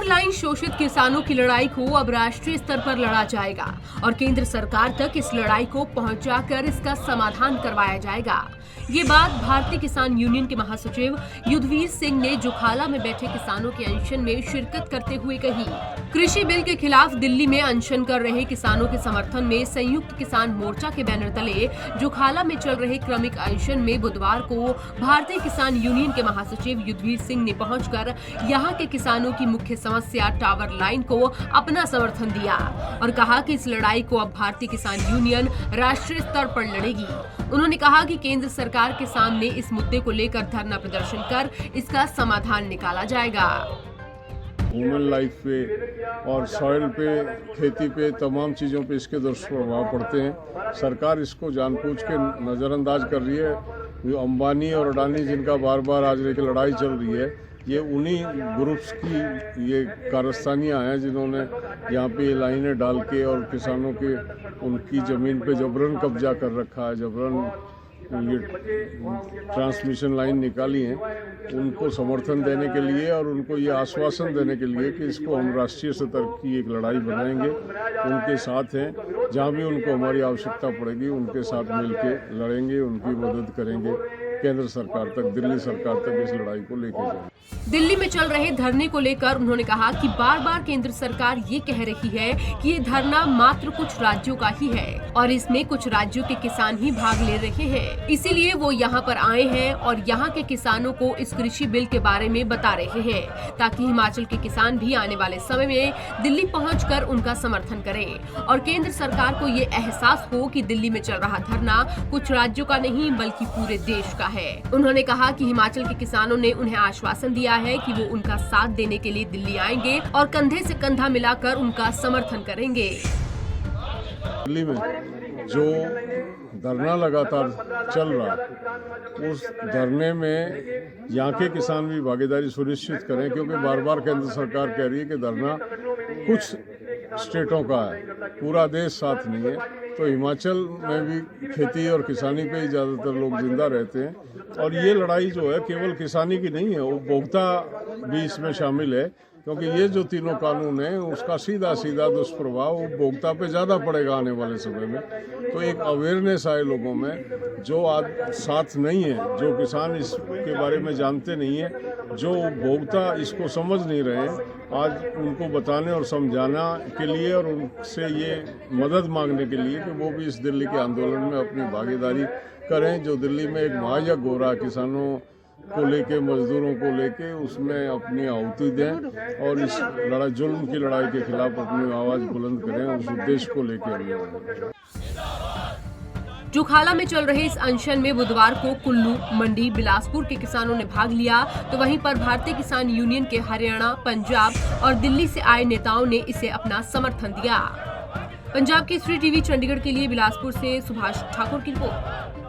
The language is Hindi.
टावर लाइन शोषित किसानों की लड़ाई को अब राष्ट्रीय स्तर पर लड़ा जाएगा और केंद्र सरकार तक इस लड़ाई को पहुंचाकर इसका समाधान करवाया जाएगा। ये बात भारतीय किसान यूनियन के महासचिव युद्धवीर सिंह ने जुखाला में बैठे किसानों के अनशन में शिरकत करते हुए कही। कृषि बिल के खिलाफ दिल्ली में अनशन कर रहे किसानों के समर्थन में संयुक्त किसान मोर्चा के बैनर तले जुखाला में चल रहे क्रमिक अनशन में बुधवार को भारतीय किसान यूनियन के महासचिव युद्धवीर सिंह ने पहुंचकर यहां के किसानों की मुख्य समस्या टावर लाइन को अपना समर्थन दिया और कहा कि इस लड़ाई को अब भारतीय किसान यूनियन राष्ट्रीय स्तर पर लड़ेगी। उन्होंने कहा कि केंद्र सरकार के सामने इस मुद्दे को लेकर धरना प्रदर्शन कर इसका समाधान निकाला जाएगा। ह्यूमन लाइफ पे और सॉइल पे, खेती पे, तमाम चीज़ों पे इसके दुष्प्रभाव पड़ते हैं। सरकार इसको जानबूझ के नज़रअंदाज कर रही है। जो अंबानी और अडानी जिनका बार बार आज लेकर लड़ाई चल रही है, ये उन्हीं ग्रुप्स की ये कारस्तानियाँ हैं जिन्होंने यहाँ पे ये लाइनें डाल के और किसानों के उनकी ज़मीन पे जबरन कब्जा कर रखा है, जबरन ये ट्रांसमिशन लाइन निकाली है, उनको समर्थन देने के लिए और उनको ये आश्वासन देने के लिए कि इसको हम राष्ट्रीय स्तर की एक लड़ाई बनाएंगे। उनके साथ हैं, जहाँ भी उनको हमारी आवश्यकता पड़ेगी उनके साथ मिलके लड़ेंगे, उनकी मदद करेंगे। केंद्र सरकार तक, दिल्ली सरकार तक इस लड़ाई को लेके जाएंगे। दिल्ली में चल रहे धरने को लेकर उन्होंने कहा कि बार बार केंद्र सरकार ये कह रही है कि ये धरना मात्र कुछ राज्यों का ही है और इसमें कुछ राज्यों के किसान ही भाग ले रहे हैं, इसीलिए वो यहाँ पर आए हैं और यहाँ के किसानों को इस कृषि बिल के बारे में बता रहे हैं ताकि हिमाचल के किसान भी आने वाले समय में दिल्ली पहुँचकर उनका समर्थन करें और केंद्र सरकार को ये एहसास हो कि दिल्ली में चल रहा धरना कुछ राज्यों का नहीं बल्कि पूरे देश का है। उन्होंने कहा कि हिमाचल के किसानों ने उन्हें आश्वासन दिया है कि वो उनका साथ देने के लिए दिल्ली आएंगे और कंधे से कंधा मिलाकर उनका समर्थन करेंगे। दिल्ली में जो धरना लगातार चल रहा, उस धरने में यहाँ के किसान भी भागीदारी सुनिश्चित करें, क्योंकि बार बार केंद्र सरकार कह रही है कि धरना कुछ स्टेटों का है, पूरा देश साथ नहीं है। तो हिमाचल में भी खेती और किसानी पे ही ज़्यादातर लोग जिंदा रहते हैं और ये लड़ाई जो है केवल किसानी की नहीं है, उपभोक्ता भी इसमें शामिल है, क्योंकि ये जो तीनों कानून हैं उसका सीधा सीधा दुष्प्रभाव उपभोक्ता पे ज़्यादा पड़ेगा आने वाले समय में। तो एक अवेयरनेस आए लोगों में, जो आज साथ नहीं है, जो किसान इसके बारे में जानते नहीं है, जो उपभोक्ता इसको समझ नहीं रहे हैं, आज उनको बताने और समझाना के लिए और उनसे ये मदद मांगने के लिए कि वो भी इस दिल्ली के आंदोलन में अपनी भागीदारी करें। जो दिल्ली में एक महायज्ञ हो रहा है किसानों को लेके, मजदूरों को लेके, उसमें अपनी आहुति दें और इस लड़ाई, जुल्म की लड़ाई के खिलाफ अपनी आवाज़ बुलंद करें। उस उद्देश्य को लेकर जुखाला में चल रहे इस अनशन में बुधवार को कुल्लू, मंडी, बिलासपुर के किसानों ने भाग लिया, तो वहीं पर भारतीय किसान यूनियन के हरियाणा, पंजाब और दिल्ली से आए नेताओं ने इसे अपना समर्थन दिया। पंजाब केसरी टीवी चंडीगढ़ के लिए बिलासपुर से सुभाष ठाकुर की रिपोर्ट।